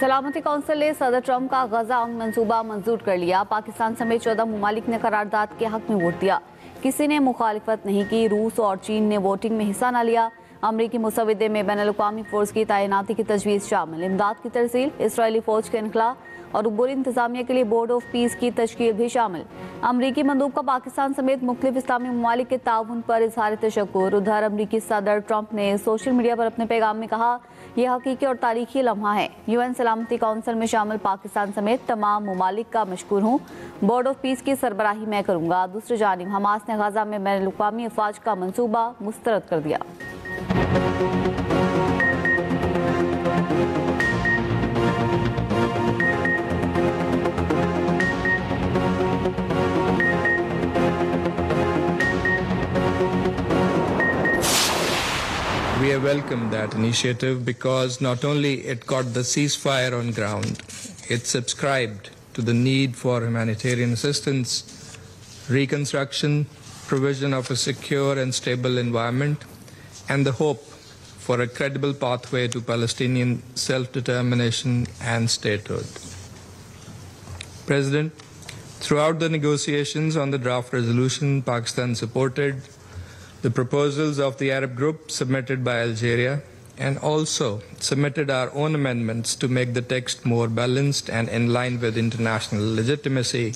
सलामती कौंसिल ने सदर ट्रंप का गजा अमन मंसूबा मंजूर कर लिया। पाकिस्तान समेत 14 ममालिक ने करारदाद के हक में वोट दिया। किसी ने मुखालिफत नहीं की। रूस और चीन ने वोटिंग में हिस्सा न लिया। अमरीकी मुसविदे में बैनुल-अक़वामी फोर्स की तैनाती की तजवीज़ शामिल। इमदाद की तरसील, इसराइली फौज के इनखला और उबूरी इंतजामिया के लिए बोर्ड ऑफ पीस की तश्कील भी शामिल। अमरीकी मंदूब का पाकिस्तान समेत मुख्तलिफ इस्लामी ममालिक के ताउन पर इजहार तशक्कुर। उधर अमरीकी सदर ट्रंप ने सोशल मीडिया पर अपने पैगाम में कहा, यह हकीकी और तारीखी लम्हा है। UN सलामती कौंसिल में शामिल पाकिस्तान समेत तमाम ममालिक का मशकूर हूँ। बोर्ड ऑफ पीस की सरबराही मैं करूँगा। दूसरी जानिब हमास ने गाजा में बैनुल-अक़वामी अफवाज का मंसूबा मुस्तरद कर दिया। We have welcomed that initiative because not only it got the ceasefire on ground, it subscribed to the need for humanitarian assistance, reconstruction, provision of a secure and stable environment, and the hope for a credible pathway to Palestinian self-determination and statehood. President, throughout the negotiations on the draft resolution, Pakistan supported the proposals of the Arab group submitted by Algeria and also submitted our own amendments to make the text more balanced and in line with international legitimacy.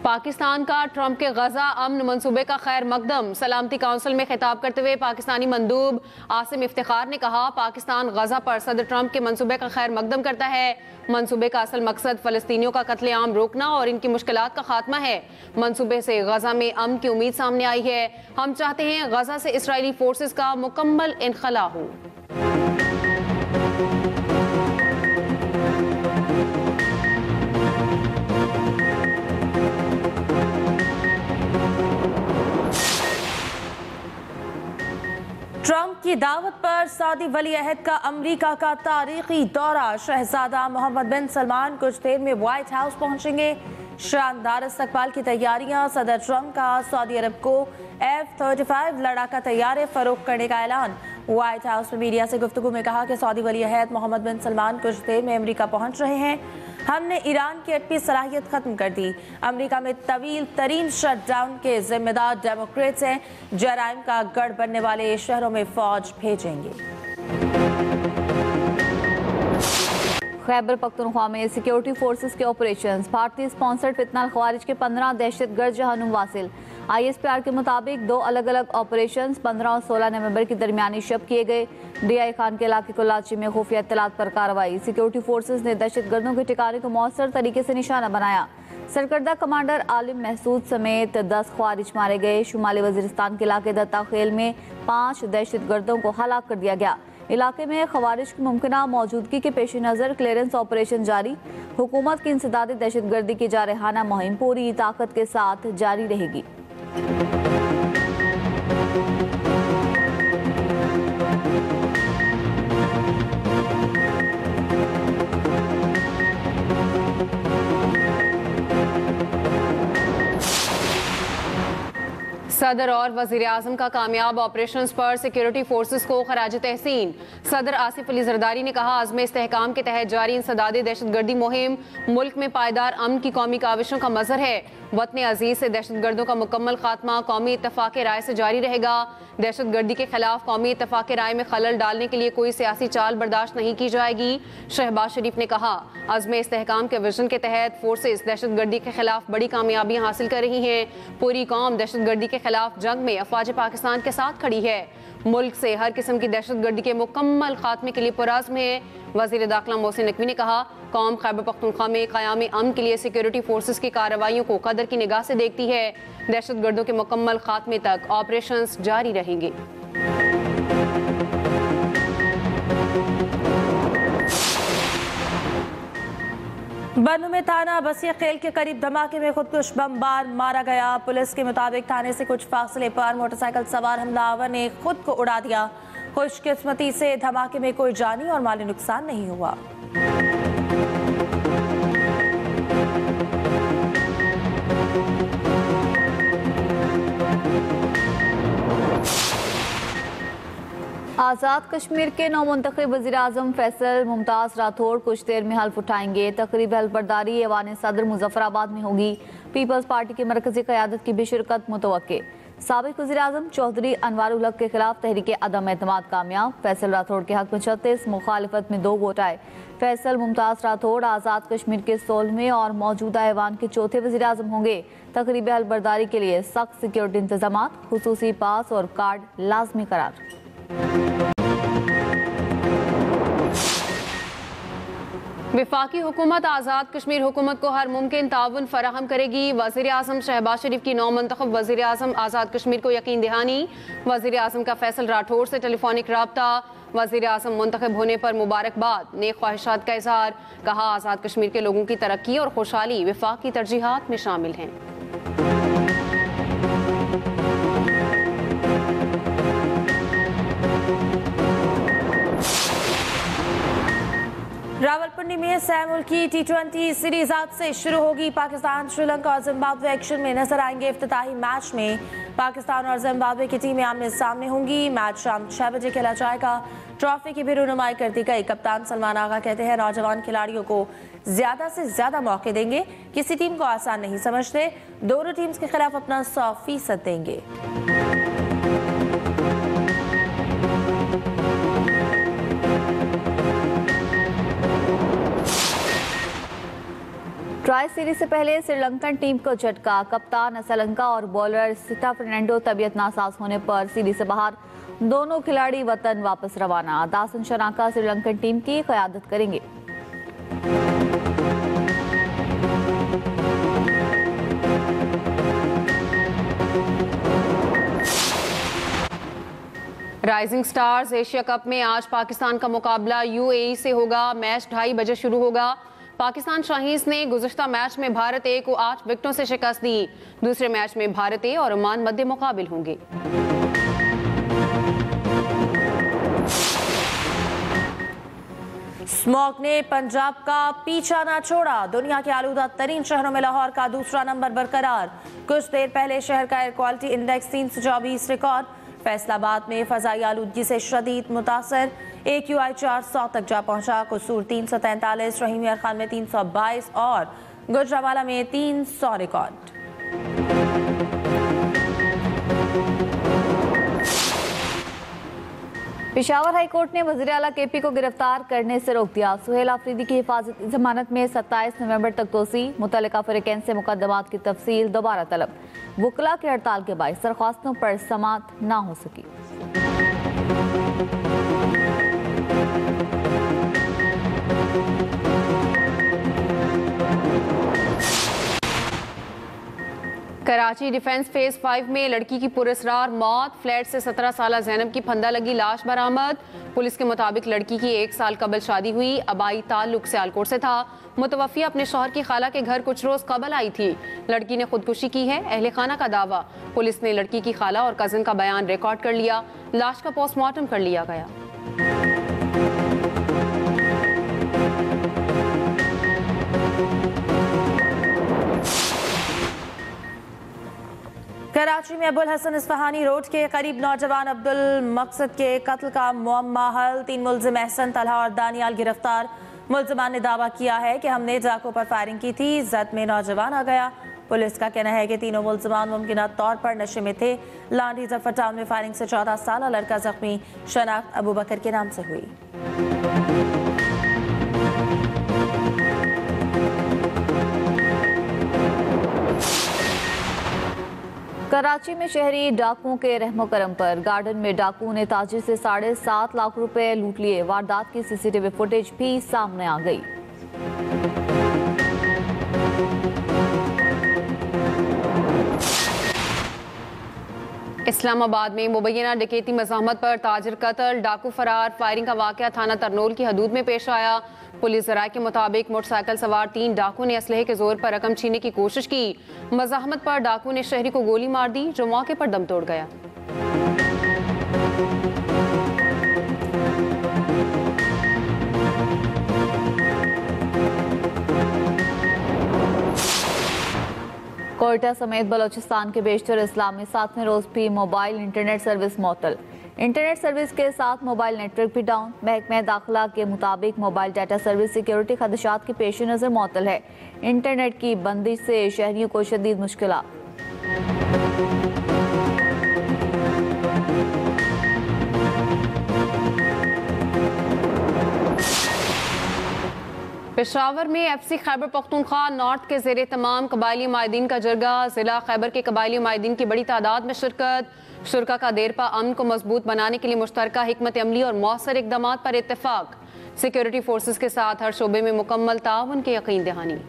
Pakistan का Trump के गजा अमन मंसूबे का खैर मकदम। सलामती council में खिताब करते हुए पाकिस्तानी मंदूब आसिम इफ्तिखार ने कहा, पाकिस्तान गजा पर सदर ट्रंप के मंसूबे का खैर मकदम करता है। मंसूबे का असल मकसद फलस्तीनियों का कत्लेआम रोकना और इनकी मुश्किलात का खात्मा है। मंसूबे से गजा में अमन की उम्मीद सामने आई है। हम चाहते हैं गजा से इसराइली फोर्सेस का मुकम्मल इनखला हो। ट्रंप की दावत पर सऊदी वली अहद का अमेरिका का तारीखी दौरा। शहजादा मोहम्मद बिन सलमान कुछ देर में व्हाइट हाउस पहुंचेंगे। शानदार इस्तकबाल की तैयारियां। सदर ट्रंप का सऊदी अरब को F-35 लड़ाका तैयारे फरोख्त करने का ऐलान। व्हाइट हाउस में मीडिया से गुफ्तगू में कहा कि सऊदी वली अहद मोहम्मद बिन सलमान कुछ देर में अमेरिका पहुंच रहे हैं। हमने ईरान की एटमी सलाहियत खत्म कर दी। अमेरिका में तवील तरीन शटडाउन के जिम्मेदार डेमोक्रेट्स हैं। जराइम का गढ़ बनने वाले शहरों में फौज भेजेंगे। खैबर पख्तूनख्वा में सिक्योरिटी फोर्सेस के ऑपरेशंस। भारतीय स्पॉन्सर्ड फितना ख्वारिज के 15 दहशतगर्द जहन्नुम वासिल। ISPR के मुताबिक 2 अलग अलग ऑपरेशंस 15 और 16 नवंबर की दरमियानी शब किए गए। DI खान के इलाके कोलाची में खुफिया इत्तलात पर कार्रवाई। सिक्योरिटी फोर्सेस ने दहशतगर्दों के ठिकाने को मौसर तरीके से निशाना बनाया। सरकर्दा कमांडर आलिम महसूद समेत 10 ख्वारिज मारे गए। शुमाली वजीरिस्तान के इलाके दत्ता खेल में 5 दहशतगर्दों को हलाक कर दिया गया। इलाके में खवारिज की मुमकिना मौजूदगी के पेश नज़र क्लियरेंस ऑपरेशन जारी। हुकूमत की इंसदादी दहशतगर्दी की जारहाना मुहिम पूरी ताकत के साथ जारी रहेगी। सदर और वजीर आजम का कामयाब ऑपरेशंस पर सिक्योरिटी फोर्सेस को खराज तहसीन। सदर आसिफ अली जरदारी ने कहा, आज़म इस्तेहकाम के तहत जारी इंसदादी दहशतगर्दी मुहिम मुल्क में पायदार अमन की कौमी काविशों का मजहर है। वतन अजीज से दहशतगर्दों का मुकम्मल खात्मा कौमी इत्तफाक राय से जारी रहेगा। दहशतगर्दी के खिलाफ कौमी इत्तफाक राय में खलल डालने के लिए कोई सियासी चाल बर्दाश्त नहीं की जाएगी। शहबाज शरीफ ने कहा, आज़म इस्तेहकाम के विजन के तहत फोर्सेस दहशतगर्दी के खिलाफ बड़ी कामयाबियां हासिल कर रही हैं। पूरी कौम दहशतगर्दी के खिलाफ जंग में अफवाज पाकिस्तान के साथ खड़ी है। मुल्क से हर किस्म की दहशतगर्दी के मुकम्मल खात्मे के लिए पुराज़्म है। वज़ीर दाखिला मोहसिन नकवी ने कहा, कौम खैबर पख्तूनख्वा में क़याम अमन के लिए सिक्योरिटी फोर्सेस की कार्रवाइयों को कदर की निगाह से देखती है। दहशतगर्दों के मुकम्मल खात्मे तक ऑपरेशंस जारी रहेंगे। बन्नू में थाना बसिया खेल के करीब धमाके में खुदकुश बमबार मारा गया। पुलिस के मुताबिक थाने से कुछ फासले पर मोटरसाइकिल सवार हमलावर ने खुद को उड़ा दिया। खुशकिस्मती से धमाके में कोई जानी और माली नुकसान नहीं हुआ। आज़ाद कश्मीर के नौमुंतखब वज़ीर-ए-आज़म फैसल मुमताज़ राठौड़ कुछ देर में हल्फ उठाएंगे। तकरीब हल्फबरदारी ऐवान सदर मुजफ्फराबाद में होगी। पीपल्स पार्टी की मरकज़ी क़यादत की भी शिरकत मुतवक्के। साबिक़ वज़ीर-ए-आज़म चौधरी अनवारुल हक के खिलाफ तहरीक अदम एतमाद कामयाब। फैसल राठौड़ के हक में 36, मुखालिफत में 2 वोट आए। फैसल मुमताज़ राठौड़ आज़ाद कश्मीर के 16वें और मौजूदा ऐवान के चौथे वज़ीर-ए-आज़म होंगे। तकरीब हल्फबरदारी के लिए सख्त सिक्योरिटी इंतजाम, खुसूसी पास और कार्ड लाजमी करार। वफाकी हुकूमत आज़ाद कश्मीर हुकूमत को हर मुमकिन ताउन फराहम करेगी। वज़ीर आज़म शहबाज शरीफ की नौमुंतखब वज़ीर आज़म आज़ाद कश्मीर को यकीन दहानी। वज़ीर आज़म का फैसल राठौड़ से टेलीफोनिक रब्ता। वज़ीर आज़म मुंतखब होने पर मुबारकबाद, नेक ख्वाहिशात का इजहार। कहा आज़ाद कश्मीर के लोगों की तरक्की और खुशहाली वफाक की तरजीहात में शामिल हैं। रावलपिंडी में सह मुल्की T20 सीरीज आज से शुरू होगी। पाकिस्तान, श्रीलंका और जिम्बाब्वे एक्शन में नजर आएंगे। इफ्तिताही मैच में पाकिस्तान और जिम्बाब्वे की टीमें आमने सामने होंगी। मैच शाम 6 बजे खेला जाएगा। ट्रॉफी की भी रुनुमाई कर दी गई। कप्तान सलमान आगा कहते हैं नौजवान खिलाड़ियों को ज्यादा से ज्यादा मौके देंगे। किसी टीम को आसान नहीं समझते। दोनों टीम्स के खिलाफ अपना 100% देंगे। ट्राई सीरीज से पहले श्रीलंकन टीम को झटका। कप्तान असलंका और बॉलर सिता फर्नांडो तबीयत नासाज होने पर सीरीज से बाहर। दोनों खिलाड़ी वतन वापस रवाना। दासन शनाका श्रीलंकन टीम की क़यादत करेंगे। राइजिंग स्टार्स एशिया कप में आज पाकिस्तान का मुकाबला UAE से होगा। मैच 2:30 बजे शुरू होगा। पाकिस्तान शाहीन्स ने गुज़श्ता मैच में भारत ए को 8 विकेटों से शिकस्त दी। दूसरे मैच में भारत ए और ओमान मध्य मुकाबिल होंगे। स्मॉग ने पंजाब का पीछा ना छोड़ा। दुनिया के आलूदा तरीन शहरों में लाहौर का दूसरा नंबर बरकरार। कुछ देर पहले शहर का air quality index 324 record. Faisalabad में फजाई आलूदगी से शदीद मुतासर। AQI 400 तक जा पहुंचा। कसूर 343, रहीम यार खान में 322 और गुजरावाला में 300 रिकॉर्ड। पेशावर हाई कोर्ट ने वज़ीर आला KP को गिरफ्तार करने से रोक दिया। सुहेल आफरीदी की हिफाजती जमानत में 27 नवंबर तक तोसी। मुतल्लिका फ़रीक़ैन से मुकदमात की तफसील दोबारा तलब। वकला की हड़ताल के बायस दरख्वास्तों पर समाअत ना हो सकी। कराची डिफेंस फेज 5 में लड़की की पुरस्रार मौत। फ्लैट से 17 साला ज़ैनब की फंदा लगी लाश बरामद। पुलिस के मुताबिक लड़की की 1 साल कबल शादी हुई। अबाई ताल्लुक सियालकोट से था। मुतवफ़्फ़िया अपने शौहर की खाला के घर कुछ रोज कबल आई थी। लड़की ने खुदकुशी की है, अहले खाना का दावा। पुलिस ने लड़की की खाला और कजिन का बयान रिकॉर्ड कर लिया। लाश का पोस्टमार्टम कर लिया गया। कराची में अबुल हसन इस्फहानी रोड के करीब नौजवान अब्दुल मकसद के कत्ल का मुअम्मा हल। 3 मुलजिम अहसन, तलहा और दानियाल गिरफ्तार। मुलजिमान ने दावा किया है कि हमने जाको पर फायरिंग की थी। जद में नौजवान आ गया। पुलिस का कहना है कि तीनों मुलजिमान मुमकिन तौर पर नशे में थे। लांडी जफर टाउन में फायरिंग से 14 साल लड़का जख्मी। शनाख्त अबू बकर के नाम से हुई। कराची में शहरी डाकुओं के रहमो करम पर। गार्डन में डाकुओं ने ताजिर से 7.5 लाख रुपए लूट लिए। वारदात की CCTV फुटेज भी सामने आ गई। इस्लामाबाद में मुबैना डकैती मज़ाहमत पर ताजिर कत्ल, डाकू फरार। फायरिंग का वाक़या थाना तरनोल की हदूद में पेश आया। पुलिस ज़राए के मुताबिक मोटरसाइकिल सवार 3 डाकू ने असलहे के जोर पर रकम छीनने की कोशिश की। मज़ाहमत पर डाकू ने शहरी को गोली मार दी, जो मौके पर दम तोड़ गया। कोयटा समेत बलोचिस्तान के बेशतर इस्लामी 7वें रोज भी मोबाइल इंटरनेट सर्विस मअतल। इंटरनेट सर्विस के साथ मोबाइल नेटवर्क भी डाउन। महकमे दाखिला के मुताबिक मोबाइल डाटा सर्विस सिक्योरिटी खदशात के पेश नज़र मुअत्तल है। इंटरनेट की बंदिश से शहरियों को शदीद मुश्किलात। पेशावर में FC खैबर पख्तूनख्वा नॉर्थ के ज़ेरे तमाम कबायली माहिदीन का जरगा। ज़िला खैबर के कबायली माहिदीन की बड़ी तादाद में शिरकत। शुरका का देरपा अमन को मजबूत बनाने के लिए मुश्तरका हिकमत अमली और मौसर इकदाम पर इत्तेफाक। सिक्योरिटी फोर्सेस के साथ हर शोबे में मुकम्मल ताउन की यकीन दहानी।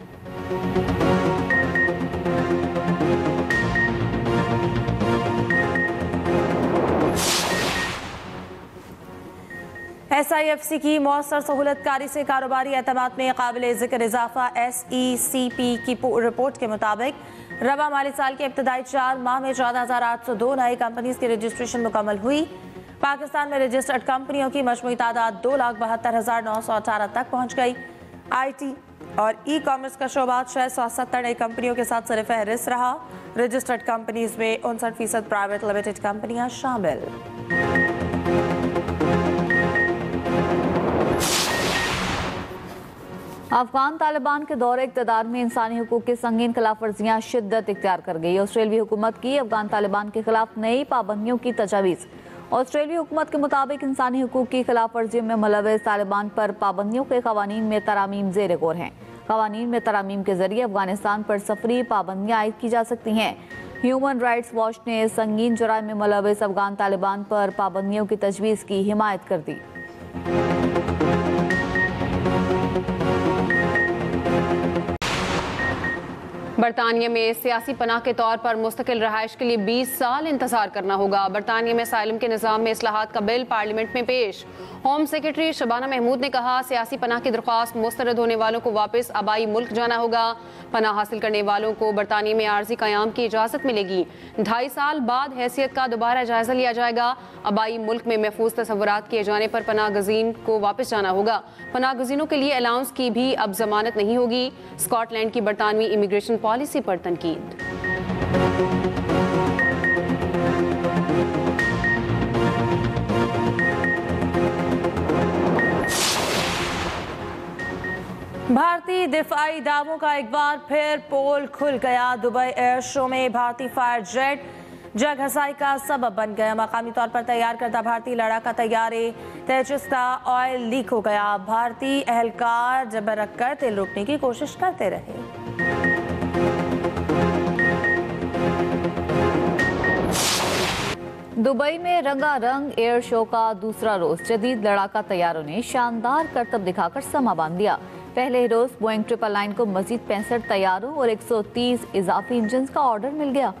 SIFC की मौसर सहूलतकारी से कारोबारी एतमाद में काबिल ज़िक्र इजाफा। SECP की रिपोर्ट के मुताबिक रबा माली साल के इब्तदाई 4 माह में 14,802 नई कंपनीज की रजिस्ट्रेशन मुकम्मल हुई। पाकिस्तान में रजिस्टर्ड कंपनियों की मजमूई तादाद 2,72,918 तक पहुँच गई। IT और ई-कॉमर्स का शोबा 670 नई कंपनियों के साथ सरफहरिस्त रहा। रजिस्टर्ड कंपनीज में 59% प्राइवेट लिमिटेड कंपनियाँ शामिल। अफगान तालिबान के दौरे इक़्तिदार में इंसानी हुकूक की संगीन खिलाफ वर्जियाँ शिद्दत इख्तियार कर गई। ऑस्ट्रेलियाई हुकूमत की अफगान तालिबान के खिलाफ नई पाबंदियों की तजावीज़। ऑस्ट्रेलियाई हुकूमत के मुताबिक इंसानी हुकूक की खिलाफ वर्जियों में मुलव्वस तालिबान पर पाबंदियों के क़वानीन में तरामीम ज़ेर गौर हैं। क़वानीन में तरामीम के जरिए अफगानिस्तान पर सफरी पाबंदियाँ आयद की जा सकती हैं। ह्यूमन राइट्स वॉच ने संगीन जुराइम में मुलव्वस अफगान तालिबान पर पाबंदियों की तजवीज़ की हिमायत कर दी। बरतानिया में सियासी पनाह के तौर पर मुस्तकिल रहाइश के लिए 20 साल इंतजार करना होगा। बरतानिया में साइलम के निज़ाम में इस्लाहात का बिल पार्लियामेंट में पेश। होम सेक्रेटरी शबाना महमूद ने कहा, सियासी पनाह की दरख्वास्त मुस्तरद होने वालों को वापस आबाई मुल्क जाना होगा। पनाह हासिल करने वालों को बरतानिया में आर्जी क़याम की इजाज़त मिलेगी। 2.5 साल बाद हैसियत का दोबारा जायजा लिया जाएगा। आबाई मुल्क में महफूज तस्वुरात किए जाने पर पनाह गज़ीन को वापस जाना होगा। पनाह गज़ीनों के लिए अलाउंस की भी अब जमानत नहीं होगी। स्कॉटलैंड की बरतानवी इमिग्रेशन पॉलिसी पर तनकीद। भारतीय दिफाई दावों का एक बार फिर पोल खुल गया। दुबई एयर शो में भारतीय फायर जेट जग हसाई का सबब बन गया। मकामी तौर पर तैयार करता भारतीय लड़ाका तैयारे तेजस का ऑयल लीक हो गया। भारतीय एहलकार जबरक कर तेल रोकने की कोशिश करते रहे। दुबई में रंगारंग एयर शो का दूसरा रोज जदीद लड़ाका तैयारों ने शानदार करतब दिखाकर समा बांध दिया। पहले रोज बोइंग 999 को मजीद 65 तैयारों और 130 इजाफी इंजन का ऑर्डर मिल गया।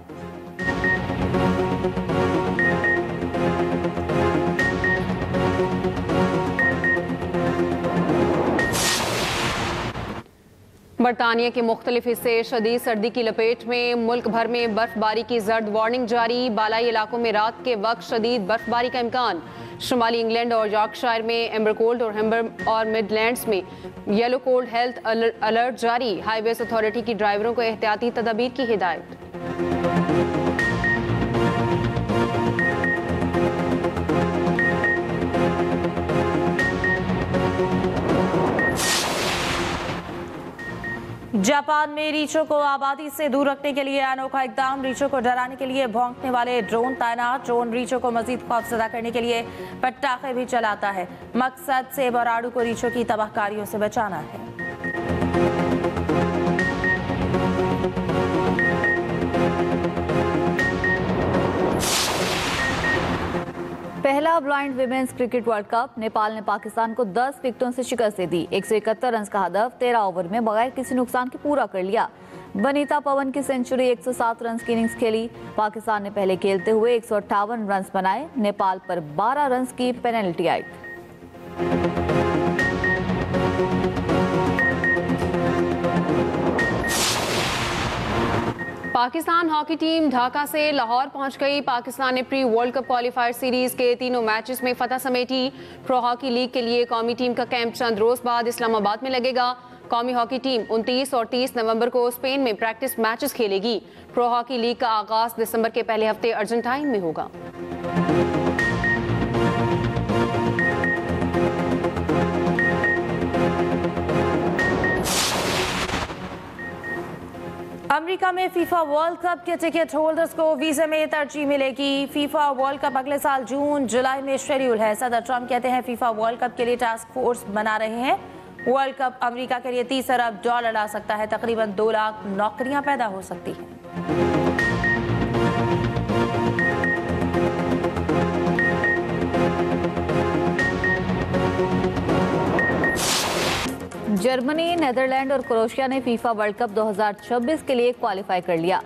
बरतानिया के मुख्तलिफ हिस्से शदीद सर्दी की लपेट में। मुल्क भर में बर्फबारी की जर्द वार्निंग जारी। बालाई इलाकों में रात के वक्त शदीद बर्फबारी का इम्कान। शुमाली इंग्लैंड और यॉर्कशायर में एम्बर कोल्ड और हेम्बर और मिडलैंड्स में येलो कोल्ड हेल्थ अलर्ट जारी। हाईवेज अथॉरिटी की ड्राइवरों को एहतियाती तदाबीर की हिदायत। जापान में रीछों को आबादी से दूर रखने के लिए अनोखा इकदाम। रीछों को डराने के लिए भौंकने वाले ड्रोन तैनात। ड्रोन रीछों को मजीद खौफजदा करने के लिए पटाखे भी चलाता है। मकसद सेब और आड़ू को रीछों की तबाहकारियों से बचाना है। पहला blind women's cricket world cup. Nepal ने पाकिस्तान को 10 विकेटों से शिकस्त दे दी। 171 रन का हदफ 13 ओवर में बगैर किसी नुकसान के पूरा कर लिया। वनीता पवन की सेंचुरी 107 रन की इनिंग्स खेली। पाकिस्तान ने पहले खेलते हुए 158 रन बनाए। नेपाल पर 12 रन की पेनल्टी आई। पाकिस्तान हॉकी टीम ढाका से लाहौर पहुंच गई। पाकिस्तान ने pre world cup qualifier series के तीनों मैचेस में फतह समेटी। प्रो हॉकी लीग के लिए कौमी टीम का कैंप चंद रोज बाद इस्लामाबाद में लगेगा। कौमी हॉकी टीम 29 और 30 नवंबर को स्पेन में प्रैक्टिस मैचेस खेलेगी। प्रो हॉकी लीग का आगाज दिसंबर के पहले हफ्ते अर्जेंटाइन में होगा। अमेरिका में फीफा वर्ल्ड कप के टिकट होल्डर्स को वीजा में तरजीह मिलेगी। फीफा वर्ल्ड कप अगले साल जून जुलाई में शेड्यूल है। सदर ट्रंप कहते हैं फीफा वर्ल्ड कप के लिए टास्क फोर्स बना रहे हैं। वर्ल्ड कप अमेरिका के लिए $30 अरब ला सकता है। तकरीबन 2 लाख नौकरियां पैदा हो सकती हैं। जर्मनी, नेदरलैंड और क्रोएशिया ने फीफा वर्ल्ड कप 2026 के लिए क्वालिफाई कर लिया।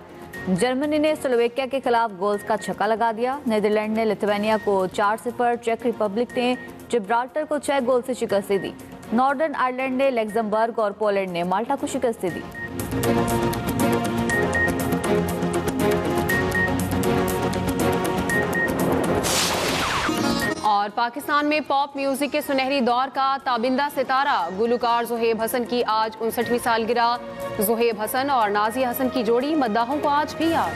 जर्मनी ने स्लोवेकिया के खिलाफ गोल्स का छक्का लगा दिया। नेदरलैंड ने लिथुआनिया को 4-0, चेक रिपब्लिक ने जिब्राल्टर को 6 गोल से शिकस्त दी। नॉर्दर्न आयरलैंड ने लग्जमबर्ग और पोलैंड ने माल्टा को शिकस्त दी। और पाकिस्तान में पॉप म्यूजिक के सुनहरी दौर का ताबिंदा सितारा गुलकार ज़ुहैब हसन की आज 59वीं सालगिरह। ज़ुहैब हसन और नाज़िया हसन की जोड़ी मद्दाहों को आज भी याद।